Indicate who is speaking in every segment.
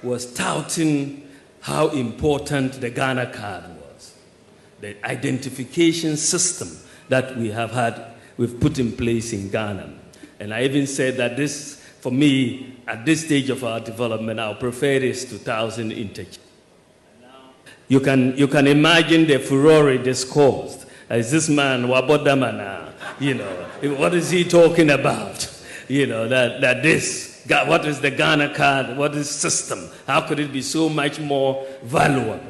Speaker 1: was touting how important the Ghana card was, the identification system that we've put in place in Ghana. And I even said that this, for me, at this stage of our development, our preferred is 2,000 interchange. You can imagine the furore this caused. Is this man Wabodamana? You know, what is he talking about? You know, that this, what is the Ghana card? What is system? How could it be so much more valuable?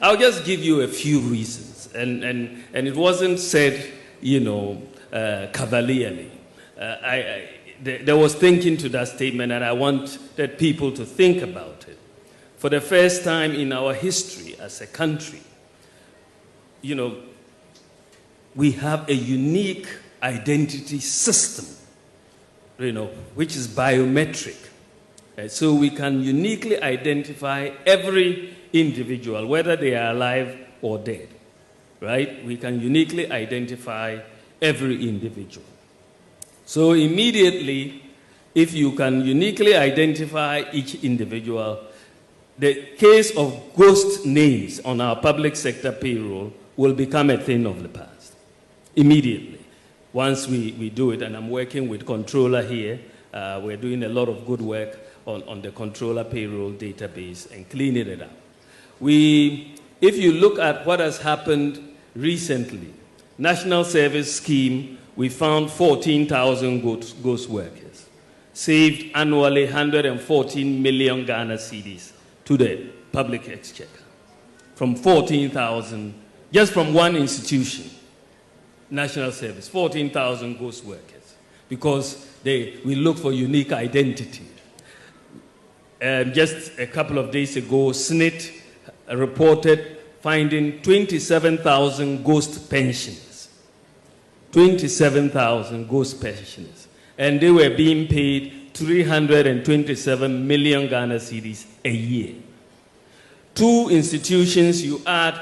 Speaker 1: I'll just give you a few reasons. And it wasn't said, you know, cavalierly. There was thinking to that statement, and I wanted people to think about it. For the first time in our history as a country, you know, we have a unique identity system, you know, which is biometric. So we can uniquely identify every individual, whether they are alive or dead, right? We can uniquely identify every individual. So immediately, if you can uniquely identify each individual, the case of ghost names on our public sector payroll will become a thing of the past. Immediately, once we do it, and I'm working with controller here, we're doing a lot of good work on the controller payroll database and cleaning it up. If you look at what has happened recently, National Service Scheme, we found 14,000 ghost workers, saved annually 114 million Ghana cedis to the public exchequer. From 14,000, just from one institution, National Service, 14,000 ghost workers, because we look for unique identity. Just a couple of days ago, SNIT reported finding 27,000 ghost pensioners. 27,000 ghost pensioners. And they were being paid 327 million Ghana cedis a year. Two institutions, you add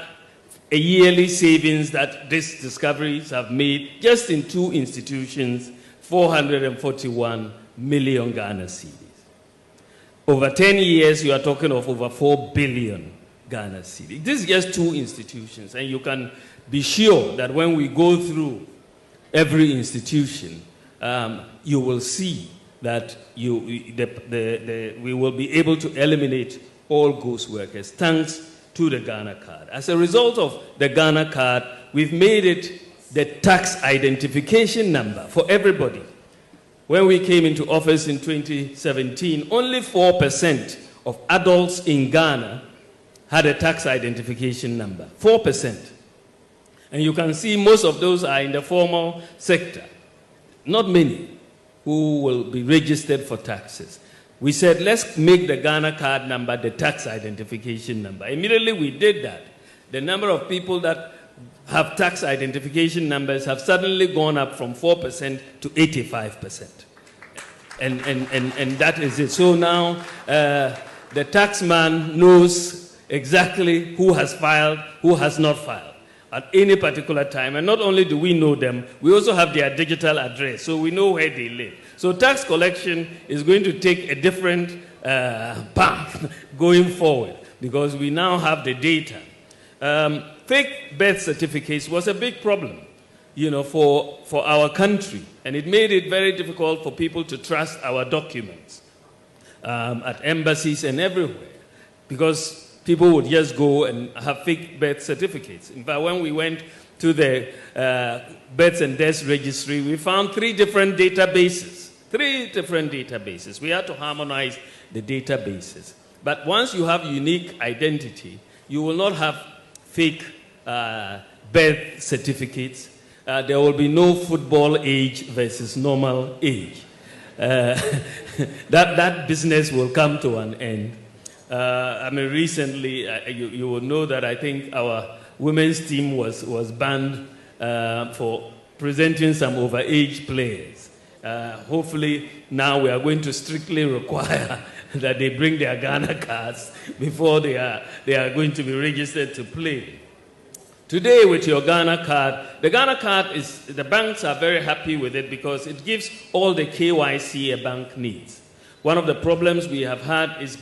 Speaker 1: a yearly savings that these discoveries have made, just in two institutions, 441 million Ghana cedis. Over 10 years, you are talking of over 4 billion Ghana cedis. This is just two institutions, and you can be sure that when we go through every institution, you will see that we will be able to eliminate all ghost workers thanks to the Ghana card. As a result of the Ghana card, we've made it the tax identification number for everybody. When we came into office in 2017, only 4% of adults in Ghana had a tax identification number. 4%. And you can see most of those are in the formal sector. Not many who will be registered for taxes. We said, let's make the Ghana card number the tax identification number. Immediately we did that. The number of people that have tax identification numbers have suddenly gone up from 4% to 85%. And that is it. So now the taxman knows exactly who has filed, who has not filed at any particular time. And not only do we know them, we also have their digital address, so we know where they live. So tax collection is going to take a different path going forward because we now have the data. Fake birth certificates was a big problem, you know, for our country, and it made it very difficult for people to trust our documents at embassies and everywhere, because people would just go and have fake birth certificates. In fact, when we went to the births and deaths registry, we found three different databases. We had to harmonize the databases. But once you have unique identity, you will not have fake birth certificates. There will be no football age versus normal age. That business will come to an end. I mean, recently, you will know that I think our women's team was banned for presenting some overage players. Hopefully, now we are going to strictly require that they bring their Ghana cards before they are going to be registered to play. Today, with your Ghana card, the Ghana card the banks are very happy with it because it gives all the KYC a bank needs. One of the problems we have had is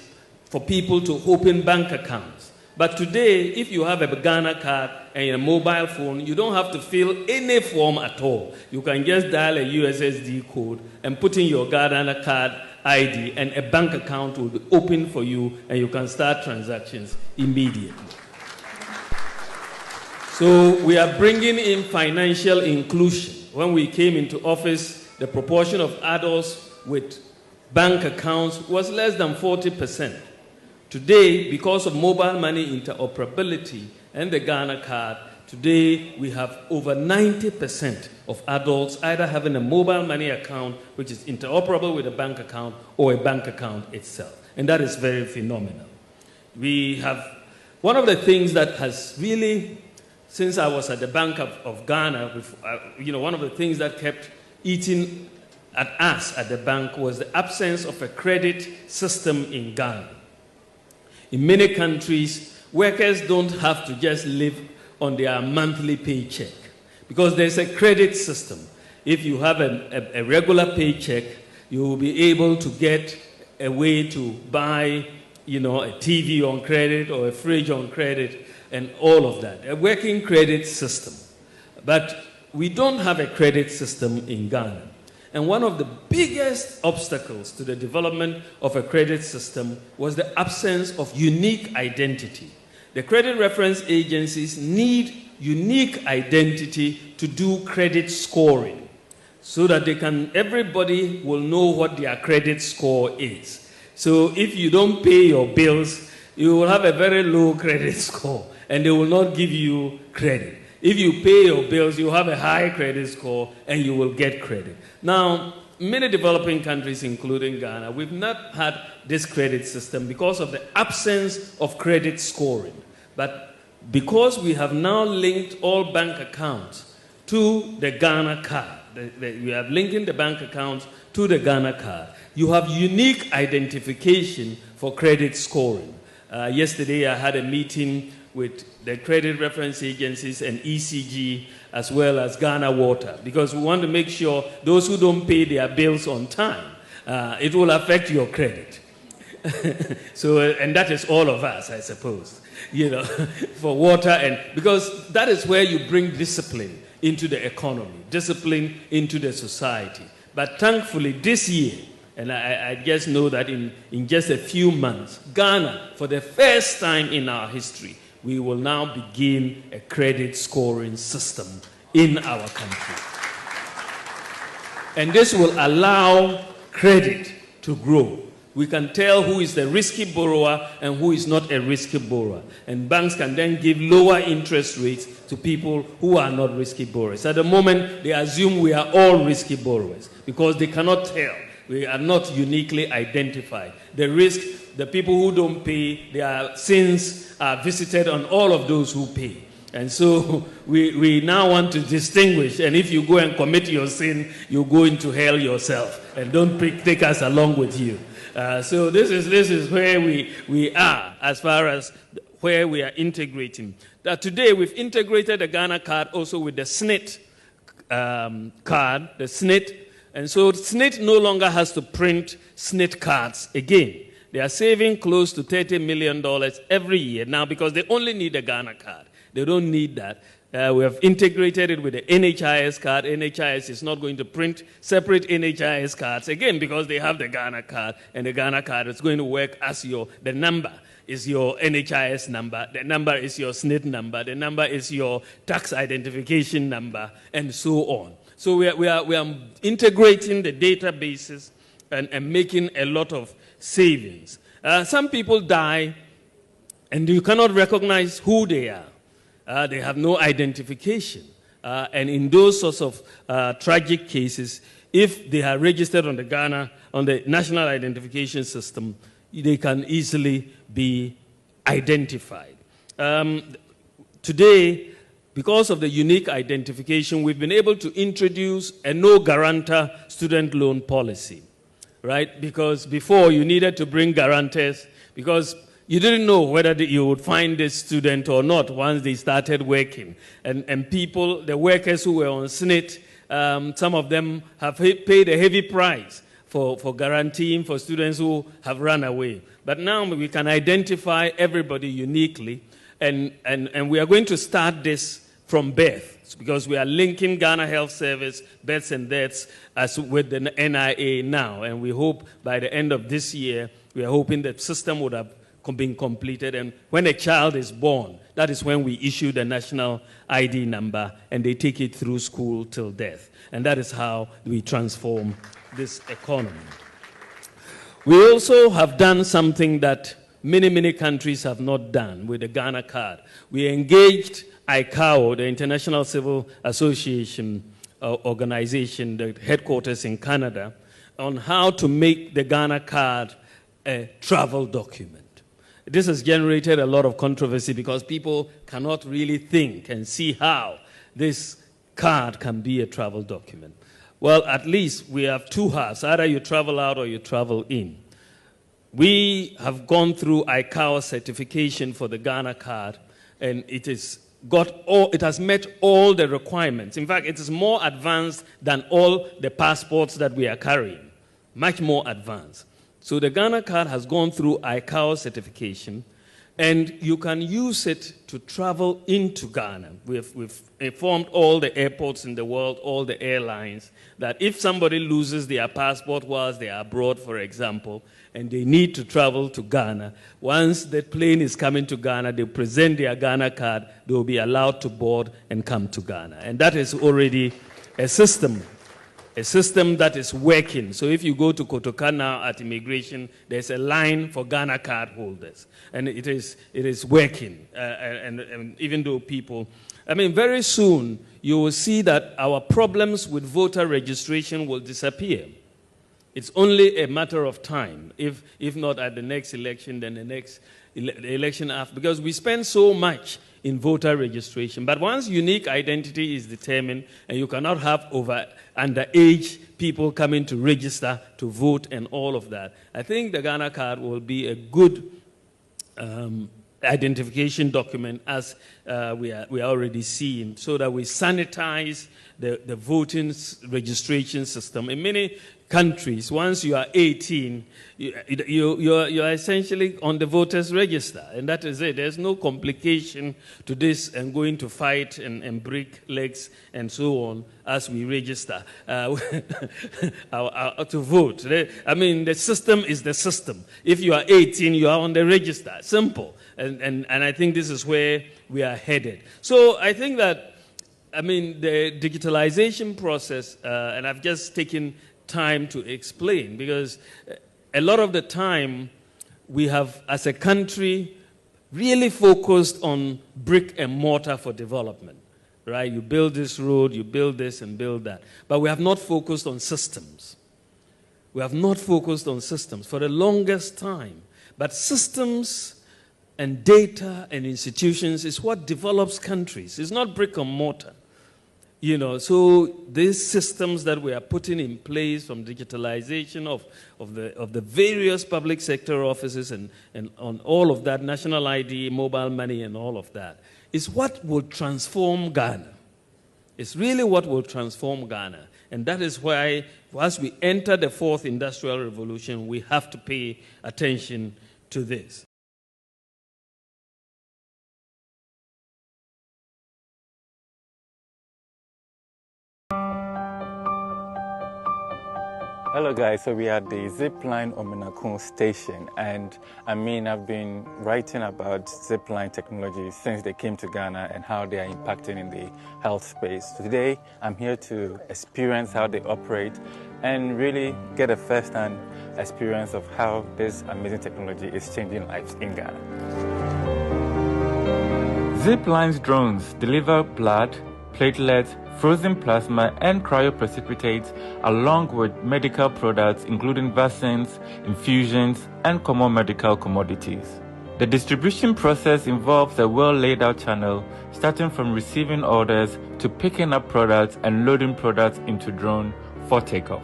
Speaker 1: for people to open bank accounts. But today, if you have a Ghana card and a mobile phone, you don't have to fill any form at all. You can just dial a USSD code and put in your Ghana card ID, and a bank account will be open for you, and you can start transactions immediately. So we are bringing in financial inclusion. When we came into office, the proportion of adults with bank accounts was less than 40%. Today, because of mobile money interoperability and the Ghana card, today we have over 90% of adults either having a mobile money account, which is interoperable with a bank account, or a bank account itself. And that is very phenomenal. We have one of the things that has really, since I was at the Bank of Ghana, one of the things that kept eating at us at the bank was the absence of a credit system in Ghana. In many countries, workers don't have to just live on their monthly paycheck because there's a credit system. If you have a regular paycheck, you will be able to get a way to buy, a TV on credit or a fridge on credit and all of that. A working credit system. But we don't have a credit system in Ghana. And one of the biggest obstacles to the development of a credit system was the absence of unique identity. The credit reference agencies need unique identity to do credit scoring so that everybody will know what their credit score is. So if you don't pay your bills, you will have a very low credit score and they will not give you credit. If you pay your bills, you have a high credit score and you will get credit. Now, many developing countries, including Ghana, we've not had this credit system because of the absence of credit scoring. But because we have now linked all bank accounts to the Ghana card, we are linking the bank accounts to the Ghana card, you have unique identification for credit scoring. Yesterday, I had a meeting with the credit reference agencies and ECG, as well as Ghana Water, because we want to make sure those who don't pay their bills on time, it will affect your credit. And that is all of us, I suppose, for water, and because that is where you bring discipline into the economy, discipline into the society. But thankfully, this year, and I just know that in just a few months, Ghana, for the first time in our history, we will now begin a credit scoring system in our country. And this will allow credit to grow. We can tell who is the risky borrower and who is not a risky borrower. And banks can then give lower interest rates to people who are not risky borrowers. At the moment, they assume we are all risky borrowers because they cannot tell. We are not uniquely identified. The risk, the people who don't pay, their sins are visited on all of those who pay. And so we now want to distinguish. And if you go and commit your sin, you go into hell yourself. And don't take us along with you. So this is where we are as far as where we are integrating. Today we've integrated the Ghana card also with the SNIT card, the SNIT. And so SNIT no longer has to print SNIT cards again. They are saving close to $30 million every year now because they only need a Ghana card. They don't need that. We have integrated it with the NHIS card. NHIS is not going to print separate NHIS cards again because they have the Ghana card, and the Ghana card is going to work as the number is your NHIS number, the number is your SNIT number, the number is your tax identification number, and so on. So we are integrating the databases and making a lot of savings. Some people die, and you cannot recognize who they are. They have no identification. And in those sorts of tragic cases, if they are registered on the National Identification System, they can easily be identified. Today, because of the unique identification, we've been able to introduce a no-guarantor student loan policy, right? Because before you needed to bring guarantors because you didn't know whether you would find this student or not once they started working. And people, the workers who were on SNIT, some of them have paid a heavy price for guaranteeing for students who have run away. But now we can identify everybody uniquely, and we are going to start this from birth, because we are linking Ghana Health Service, births and deaths, with the NIA now, and we hope by the end of this year, we are hoping the system would have been completed, and when a child is born, that is when we issue the national ID number, and they take it through school till death. And that is how we transform this economy. We also have done something that many countries have not done with the Ghana card. We engaged ICAO, the International Civil Association organization, the headquarters in Canada, on how to make the Ghana card a travel document. This has generated a lot of controversy because people cannot really think and see how this card can be a travel document. Well, at least we have two halves. Either you travel out or you travel in. We have gone through ICAO certification for the Ghana card, and it has met all the requirements. In fact, it is more advanced than all the passports that we are carrying, much more advanced. So the Ghana card has gone through ICAO certification, and you can use it to travel into Ghana. We've informed all the airports in the world, all the airlines, that if somebody loses their passport whilst they are abroad, for example, and they need to travel to Ghana, once the plane is coming to Ghana, they present their Ghana card, they will be allowed to board and come to Ghana. And that is already a system that is working. So if you go to Kotoka now at immigration, there's a line for Ghana card holders. And it is working. And even though people, very soon you will see that our problems with voter registration will disappear. It's only a matter of time. If not at the next election, then the next election after. Because we spend so much in voter registration. But once unique identity is determined, and you cannot have underage people coming to register to vote and all of that, I think the Ghana card will be a good identification document, as we are already seeing, so that we sanitize the voting registration system. In many countries, once you are 18, you're essentially on the voters register, and that is it. There's no complication to this and going to fight and break legs and so on as we register to vote. The system is the system. If you are 18, you are on the register. Simple. And I think this is where we are headed. So I think that, the digitalization process, and I've just taken time to explain, because a lot of the time we have, as a country, really focused on brick and mortar for development, right? You build this road, you build this and build that. But we have not focused on systems. We have not focused on systems for the longest time. But systems and data and institutions is what develops countries. It's not brick and mortar. So these systems that we are putting in place, from digitalization of the various public sector offices and on all of that, national ID, mobile money and all of that, is what will transform Ghana. It's really what will transform Ghana. And that is why, as we enter the fourth industrial revolution, we have to pay attention to this.
Speaker 2: Hello guys, so we are at the Zipline Omenakun station, and I've been writing about Zipline technology since they came to Ghana and how they are impacting in the health space. Today I'm here to experience how they operate and really get a first-hand experience of how this amazing technology is changing lives in Ghana. Zipline's drones deliver blood, platelets, frozen plasma and cryoprecipitates, along with medical products including vaccines, infusions, and common medical commodities. The distribution process involves a well-laid-out channel, starting from receiving orders to picking up products and loading products into drone for takeoff.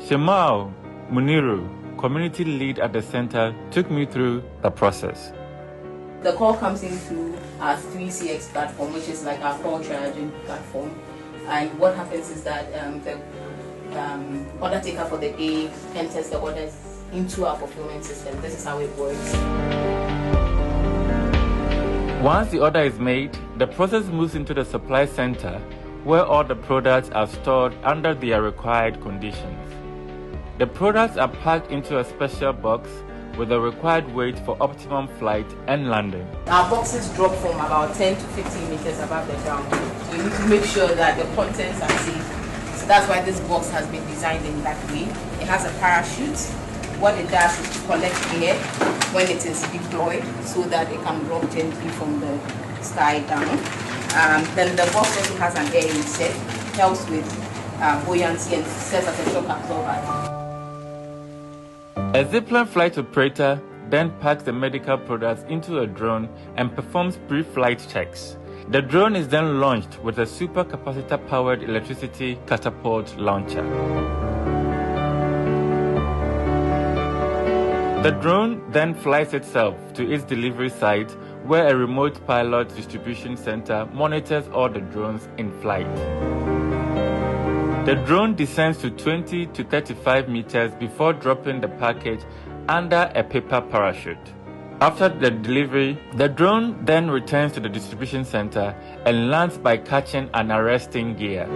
Speaker 2: Shemao Muniru, community lead at the center, took me through the process.
Speaker 3: The call comes into our 3CX platform, which is like our call triaging platform. And what happens is that the order taker for the day enters the orders into our fulfillment system. This is how it works.
Speaker 2: Once the order is made, the process moves into the supply center where all the products are stored under their required conditions. The products are packed into a special box with the required weight for optimum flight and landing.
Speaker 3: Our boxes drop from about 10 to 15 meters above the ground. So you need to make sure that the contents are safe. So that's why this box has been designed in that way. It has a parachute. What it does is to collect air when it is deployed so that it can drop gently from the sky down. Then the box also has an air inset, helps with buoyancy and serves as a shock absorber.
Speaker 2: A zipline flight operator then packs the medical products into a drone and performs pre-flight checks. The drone is then launched with a supercapacitor-powered electricity catapult launcher. The drone then flies itself to its delivery site where a remote pilot distribution center monitors all the drones in flight. The drone descends to 20 to 35 meters before dropping the package under a paper parachute. After the delivery, the drone then returns to the distribution center and lands by catching an arresting gear.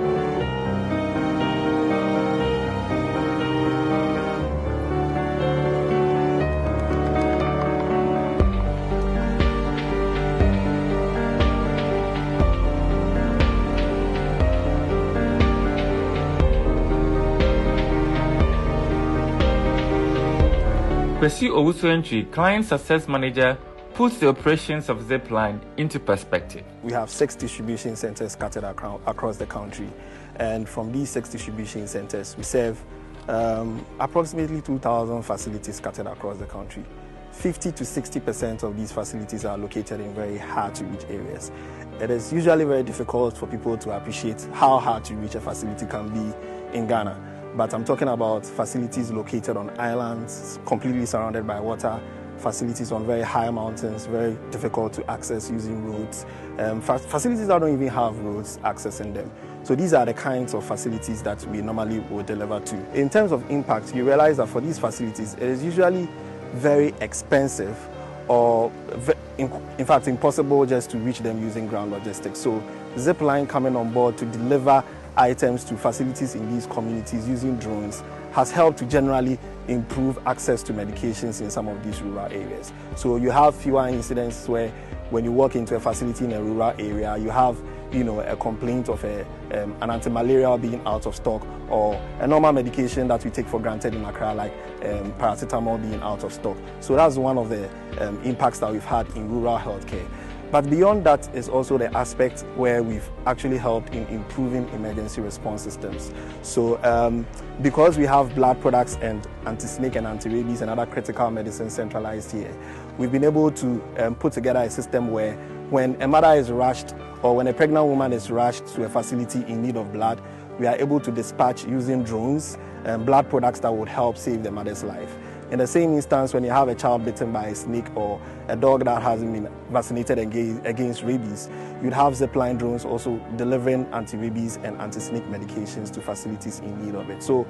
Speaker 2: Kwesi Owusu-Entry, Client Success Manager, puts the operations of Zipline into perspective.
Speaker 4: We have 6 distribution centers scattered across the country, and from these 6 distribution centers, we serve approximately 2,000 facilities scattered across the country. 50 to 60% of these facilities are located in very hard-to-reach areas. It is usually very difficult for people to appreciate how hard to reach a facility can be in Ghana. But I'm talking about facilities located on islands, completely surrounded by water, facilities on very high mountains, very difficult to access using roads, facilities that don't even have roads accessing them. So these are the kinds of facilities that we normally would deliver to. In terms of impact, you realize that for these facilities, it is usually very expensive or in fact impossible just to reach them using ground logistics. So Zipline coming on board to deliver items to facilities in these communities using drones has helped to generally improve access to medications in some of these rural areas. So you have fewer incidents where when you walk into a facility in a rural area, you have a complaint of an anti-malarial being out of stock or a normal medication that we take for granted in Accra like paracetamol being out of stock. So that's one of the impacts that we've had in rural healthcare. But beyond that is also the aspect where we've actually helped in improving emergency response systems. So because we have blood products and anti-snake and anti-rabies and other critical medicines centralized here, we've been able to put together a system where when a mother is rushed or when a pregnant woman is rushed to a facility in need of blood, we are able to dispatch using drones blood products that would help save the mother's life. In the same instance, when you have a child bitten by a snake or a dog that hasn't been vaccinated against rabies, you'd have Zipline drones also delivering anti-rabies and anti-snake medications to facilities in need of it. So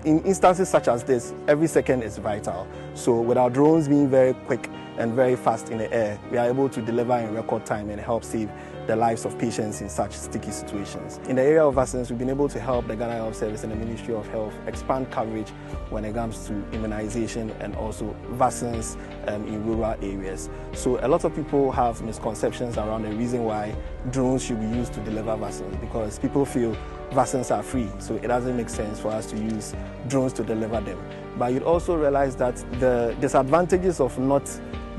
Speaker 4: in instances such as this, every second is vital. So with our drones being very quick and very fast in the air, we are able to deliver in record time and help save the lives of patients in such sticky situations. In the area of vaccines, we've been able to help the Ghana Health Service and the Ministry of Health expand coverage when it comes to immunization and also vaccines in rural areas. So a lot of people have misconceptions around the reason why drones should be used to deliver vaccines, because people feel vaccines are free, so it doesn't make sense for us to use drones to deliver them. But you'd also realize that the disadvantages of not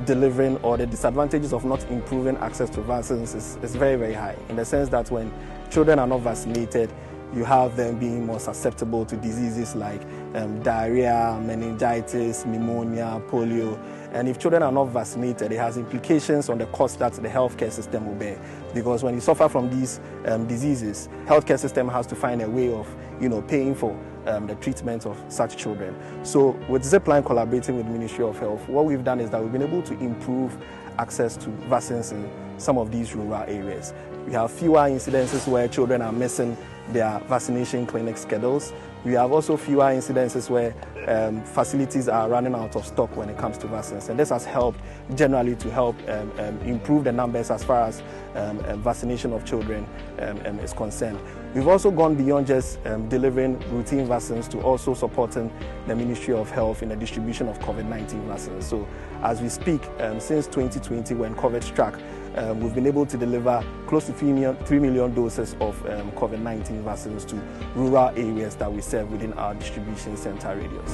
Speaker 4: delivering or the disadvantages of not improving access to vaccines is very, very high, in the sense that when children are not vaccinated, you have them being more susceptible to diseases like diarrhea, meningitis, pneumonia, polio. And if children are not vaccinated, it has implications on the cost that the healthcare system will bear. Because when you suffer from these diseases, healthcare system has to find a way of paying for the treatment of such children. So with Zipline collaborating with the Ministry of Health, what we've done is that we've been able to improve access to vaccines in some of these rural areas. We have fewer incidences where children are missing their vaccination clinic schedules. We have also fewer incidences where facilities are running out of stock when it comes to vaccines. And this has helped generally to help improve the numbers as far as vaccination of children is concerned. We've also gone beyond just delivering routine vaccines to also supporting the Ministry of Health in the distribution of COVID-19 vaccines. So as we speak, since 2020 when COVID struck, we've been able to deliver close to 3 million doses of COVID-19 vaccines to rural areas that we serve within our distribution center radius.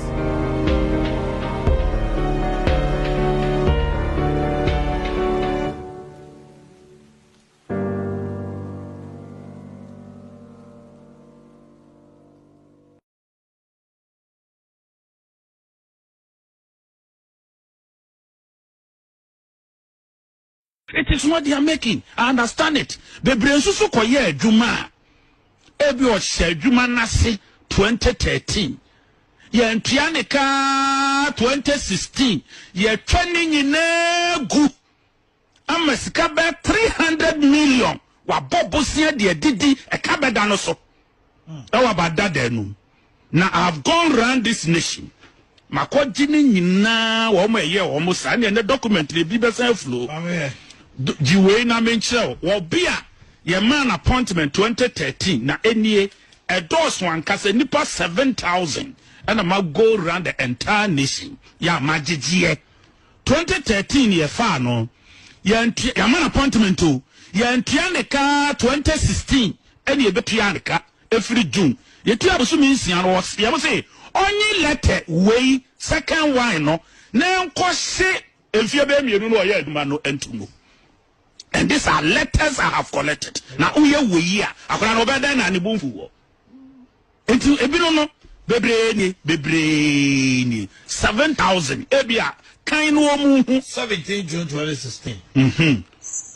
Speaker 5: It is what they are making. I understand it. The Brensusu Koye Juma. Ebio She Juma Nasi 2013. Ye Ntianika 2016. Ye training in gu. Amaskabe 300 million. Wa bobosia de didi e kabeda no so. Ewa bada denu. Now I have gone around this nation. Makojini nyina wo mo ye wo mo sa ne documentary bi be say flow. Jiwe na menchel wo bia ye man appointment 2013 na enie endorse one kase nipa 7,000 and ma go around the entire nation ya magigye 2013 ye fa no ye man appointment to ye ntianeka 2016 and ye betuaneka every June ye tu abosu minsia no ye mo say only letter way second one no na nkose efie be mienu no ye aduma no entumo. And these are letters I have collected. Now, we are akora no beda na ni bumfu wo. Enti ebino no bebreni 7,000 ebia kan no mu
Speaker 6: 17 June 2016.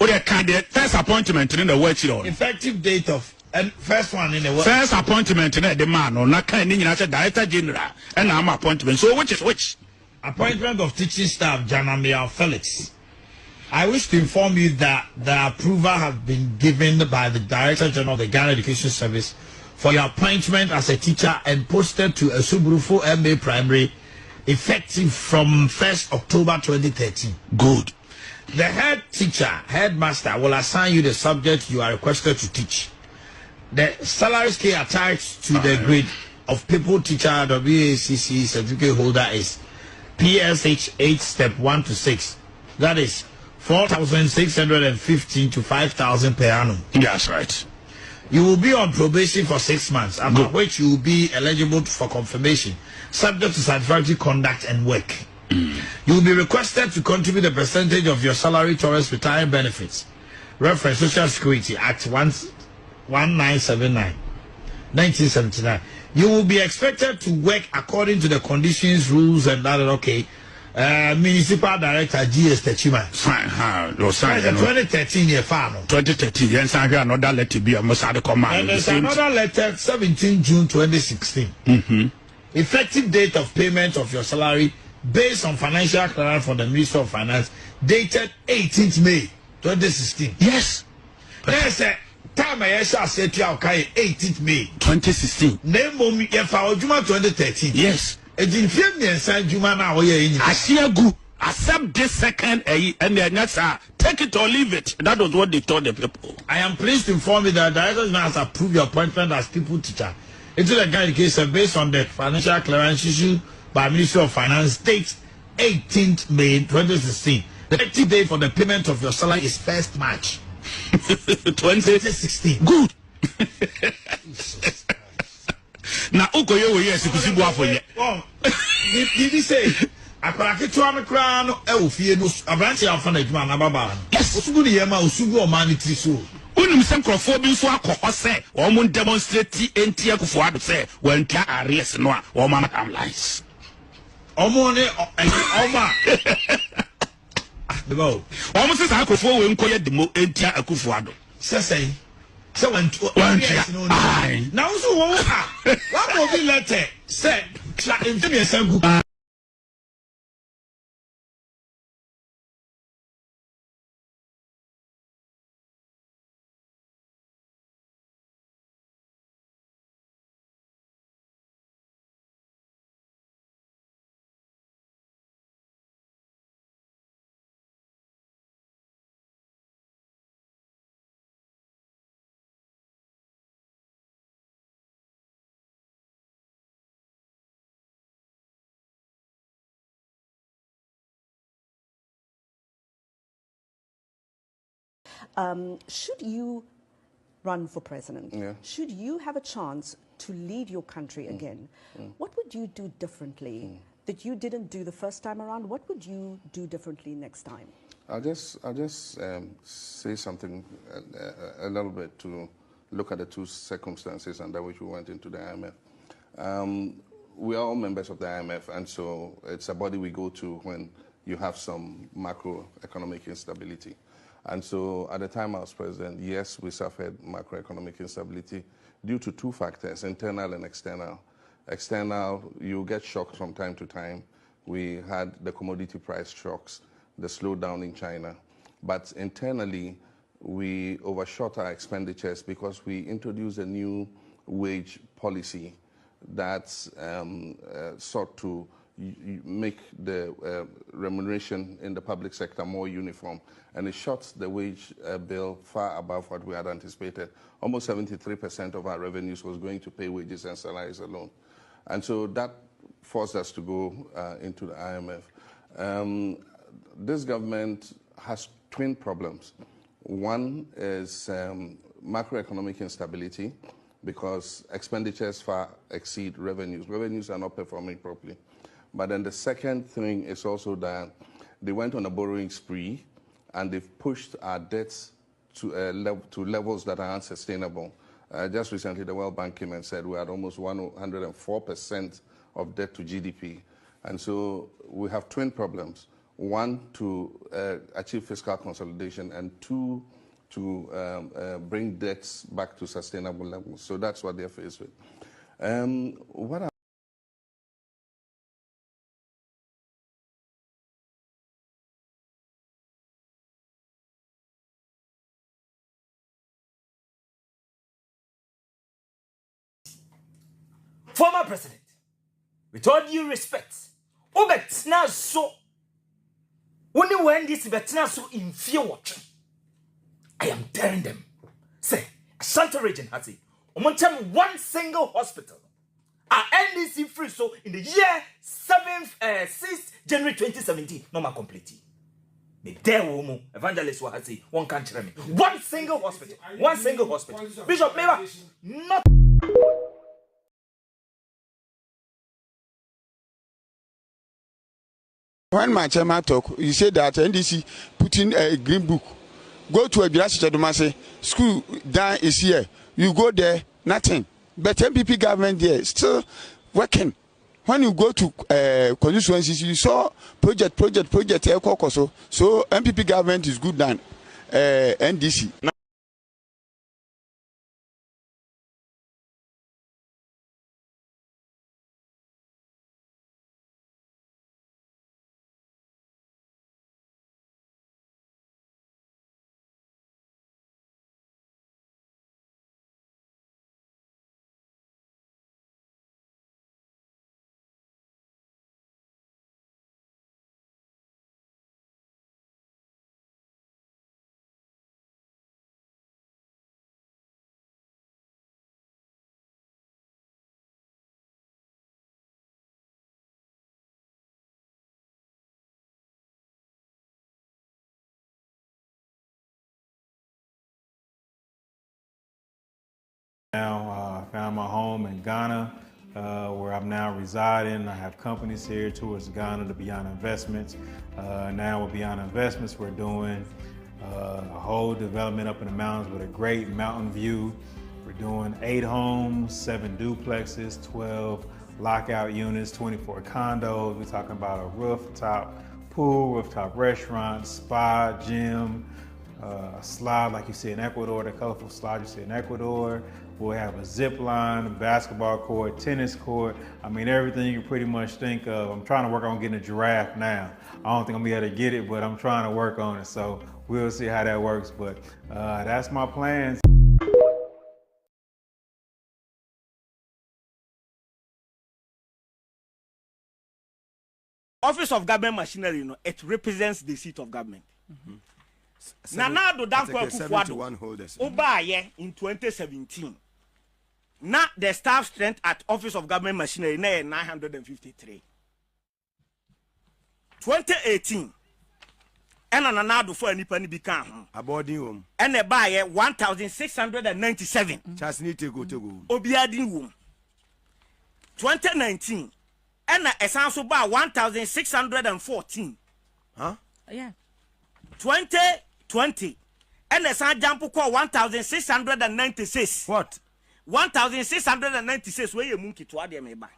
Speaker 5: O de kan the first appointment in the work on.
Speaker 6: Effective date of and first one in the work.
Speaker 5: First appointment in the man no na kan ni nyina say director general and am appointment. So which is which?
Speaker 6: Appointment of teaching staff Janamia Felix. I wish to inform you that the approval has been given by the Director General of the Ghana Education Service for your appointment as a teacher and posted to Esubrufu MA Primary effective from 1st October 2013.
Speaker 5: Good.
Speaker 6: The headmaster will assign you the subject you are requested to teach. The salary scale attached to the grade of pupil teacher WACC certificate holder is PSH 8 step 1 to 6. That is 4,615 to 5,000 per annum.
Speaker 5: That's right.
Speaker 6: You will be on probation for 6 months, after which you will be eligible for confirmation, subject to satisfactory conduct and work. You will be requested to contribute a percentage of your salary towards retirement benefits. Reference Social Security Act 1979. You will be expected to work according to the conditions, rules, and that. Okay. Municipal Director G.S. Techima.
Speaker 5: Fine,
Speaker 6: 2013 year final.
Speaker 5: 2013, yes, I got another letter be a Mossad command.
Speaker 6: And there's another letter, 17 June 2016. Effective date of payment of your salary based on financial clearance for the Ministry of Finance, dated 18th May 2016.
Speaker 5: Yes.
Speaker 6: There's a time I shall say to you, 18th May
Speaker 5: 2016.
Speaker 6: Name me if I 2013.
Speaker 5: Yes.
Speaker 6: I accept
Speaker 5: this second and then take it or leave it. That was what they told the people.
Speaker 6: I am pleased to inform you that the Director has approved your appointment as pupil teacher into the Ghana case based on the financial clearance issued by Ministry of Finance, date 18th May 2016. The effective date for the payment of your salary is 1st March 2016.
Speaker 5: Good. Now, Ukoyo, yes, if you go for you.
Speaker 6: Did he say? I can't try to crown Elfie, a branch of an man, Ababa. Yes, Usugu Yama, Usugu, or Manity Su.
Speaker 5: Unum Sankophobia, so I say, or moon demonstrate TNT for say, when Ka Arias no, or man am lies.
Speaker 6: Omone, Oma. The bow.
Speaker 5: Almost as I could forward and call it the mo enter a kufuado.
Speaker 6: Say. So when now so what will be letter said
Speaker 7: Should you run for president, should you have a chance to lead your country again, what would you do differently that you didn't do the first time around? What would you do differently next time?
Speaker 8: I'll just say something a little bit to look at the two circumstances under which we went into the IMF. We are all members of the IMF, and so it's a body we go to when you have some macroeconomic instability. And so at the time I was president, yes, we suffered macroeconomic instability due to two factors, internal and external. External, you get shocked from time to time. We had the commodity price shocks, the slowdown in China. But internally, we overshot our expenditures because we introduced a new wage policy that sought to make the remuneration in the public sector more uniform. And it shot the wage bill far above what we had anticipated. Almost 73% of our revenues was going to pay wages and salaries alone. And so that forced us to go into the IMF. This government has twin problems. One is macroeconomic instability, because expenditures far exceed revenues. Revenues are not performing properly. But then the second thing is also that they went on a borrowing spree, and they've pushed our debts to levels that are unsustainable. Just recently, the World Bank came and said we had almost 104% of debt to GDP. And so we have twin problems. One, to achieve fiscal consolidation, and two, to bring debts back to sustainable levels. So that's what they're faced with.
Speaker 9: Former president, with all due respect, Obetna so only when this Betna so in fear watching. I am telling them, say, Ashanti region has it. One single hospital. Our NDC free so in the year 6th January 2017, normal complete. Me there woman, evangelist will have say one country. One single hospital. One single hospital. Bishop Meva, not.
Speaker 10: When my chairman talk, he said that NDC put in a green book. Go to a Birasi school down is here. You go there, nothing. But MPP government there still working. When you go to constituencies, you saw project. So MPP government is good than NDC.
Speaker 11: Now I found my home in Ghana, where I'm now residing. I have companies here towards Ghana, the Beyond Investments. Now with Beyond Investments, we're doing a whole development up in the mountains with a great mountain view. We're doing 8 homes, 7 duplexes, 12 lockout units, 24 condos. We're talking about a rooftop pool, rooftop restaurant, spa, gym, slide like you see in Ecuador, the colorful slide you see in Ecuador. We'll have a zip line, a basketball court, tennis court. I mean, everything you pretty much think of. I'm trying to work on getting a giraffe now. I don't think I'm gonna be able to get it, but I'm trying to work on it. So we'll see how that works, but that's my plans.
Speaker 9: Office of Government Machinery, you know, it represents the seat of government. Nana do Danko Akufo-Addo Obaye in 2017. Now the staff strength at Office of Government Machinery now 953. 2018, ɛna nanado for nipa ni bi kan ho
Speaker 12: abɔden wom
Speaker 9: ɛna ba ye 1697
Speaker 12: chasni tego
Speaker 9: obiadin wom 2019 ɛna ɛsan so ba 1614
Speaker 3: yeah
Speaker 9: 2020 ɛna ɛsan jump ko 1696
Speaker 12: what
Speaker 9: 1696 we ye munki to ade me ba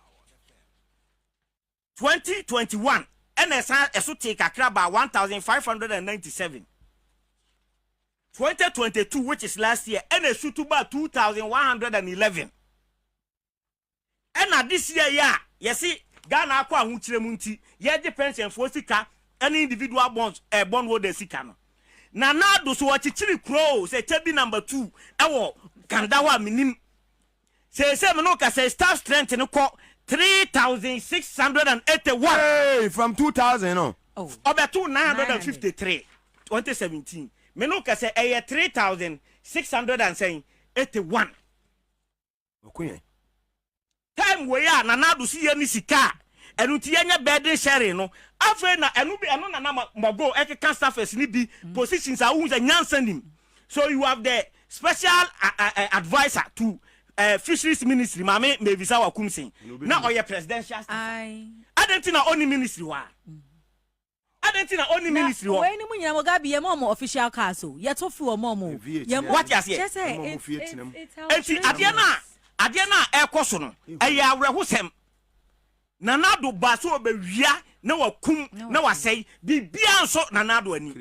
Speaker 9: 2021 ɛna ɛsan ɛso take akra ba 1597 2022 which is last year ɛna ɛso to ba 2111 ɛna this year ya yesi Ghana akwa ahukire mu nti ye de pension for sika any individual bonds bond holder sika no na do so wachichiri kro say tebi number 2 ewo kandawa minim say me no ka say staff strength no ko 3681
Speaker 12: hey from 2000 no
Speaker 9: obeto 953 2017 me no ka say 3681
Speaker 12: okuye
Speaker 9: time we ya na do si ye ni sika enu ti yenya bed sharing no afa na enu bi enu na mago ekeka staffers ni bi positions a wu nyansanim so you have the special advisor to fisheries ministry mame mevisa wa kumsin na oye presidential staff adenti na only ministry wa adenti na only ministry wa
Speaker 3: we ni munyina mo gabi ye mo official council ye to fi wo mo
Speaker 9: what you say enti ade na ekoso no eya awrehosem nanado baso obewia na wakum na wasei bibia nso nanado ani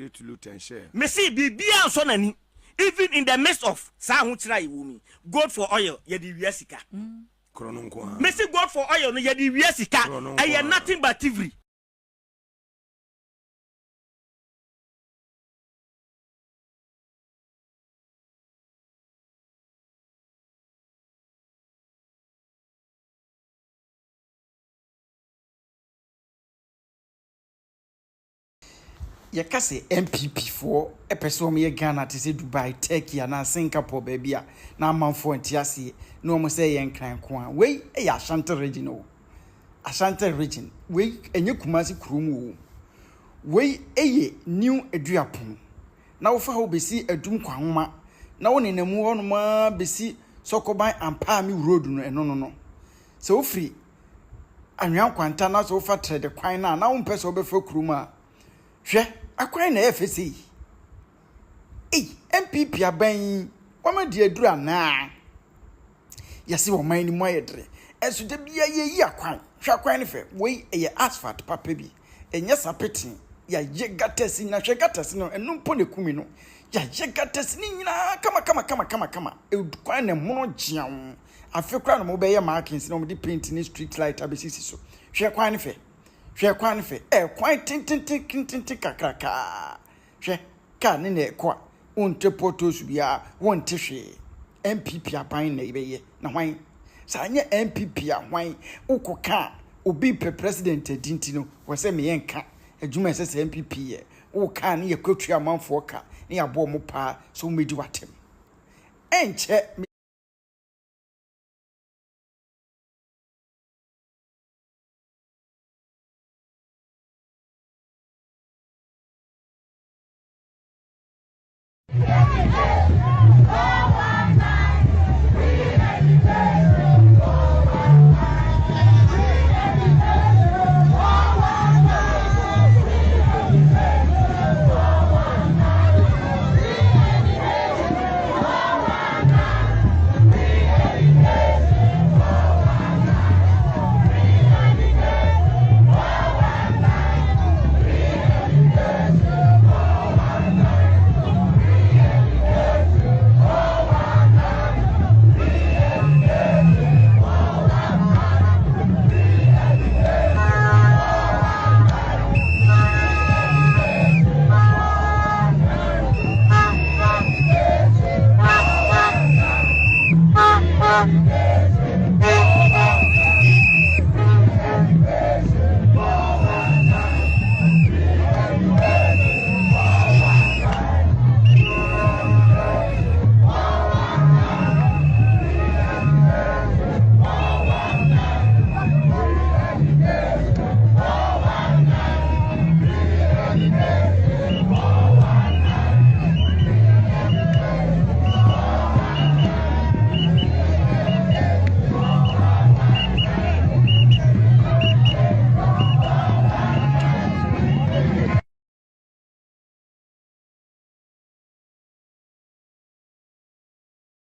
Speaker 9: me see bibia nso nani even in the midst of sa ho kira yiwumi gold for oil ye di wia sika
Speaker 12: krono nko
Speaker 9: me see gold for oil no ye di wia sika eye nothing but thievery.
Speaker 13: Yakase MPP for a person ye Ghana to say Dubai, Turkey, and Singapore, baby. Now, man for Tiasi, no more say yen clan quan. Way a Ashanti region, Ashanti region. Way a new Kumasi Krumu. Way a new Edriapon. Now, for how be see a doom quama. Now, in a more ma be see Sokobai and Palmy Road, and no. So free. And young Quantana so far trade the quina now person before Kruma. Hwe akwan na FSC MPP aban wama di adura na yesi wo man ni mo ayedre enso de bia ye akwan hwe akwan ne fe we eye asphalt papa bi enye sapetin ya ye gatasi na hwe gatasi no enu mpo ne kumi no ya ye gatasi ni nyina kama kwan ne mono jian afekra no mo be ye markings no mo di paint ni street light abesisi so hwe akwan ne fe hwe kwan fe kwan tin kakraka hwe ka ne ne kwa wonte potos bia wonte hwe MPP aban na ibeye na hwan sa anye MPP a hwan ukoka obi pe president adinti no wo se me yenka adwuma ese MPP ye wo ka ne ye kwatwa amanfo ka ne ya bo mo pa so medi watem enche
Speaker 14: Hey, hey, hey.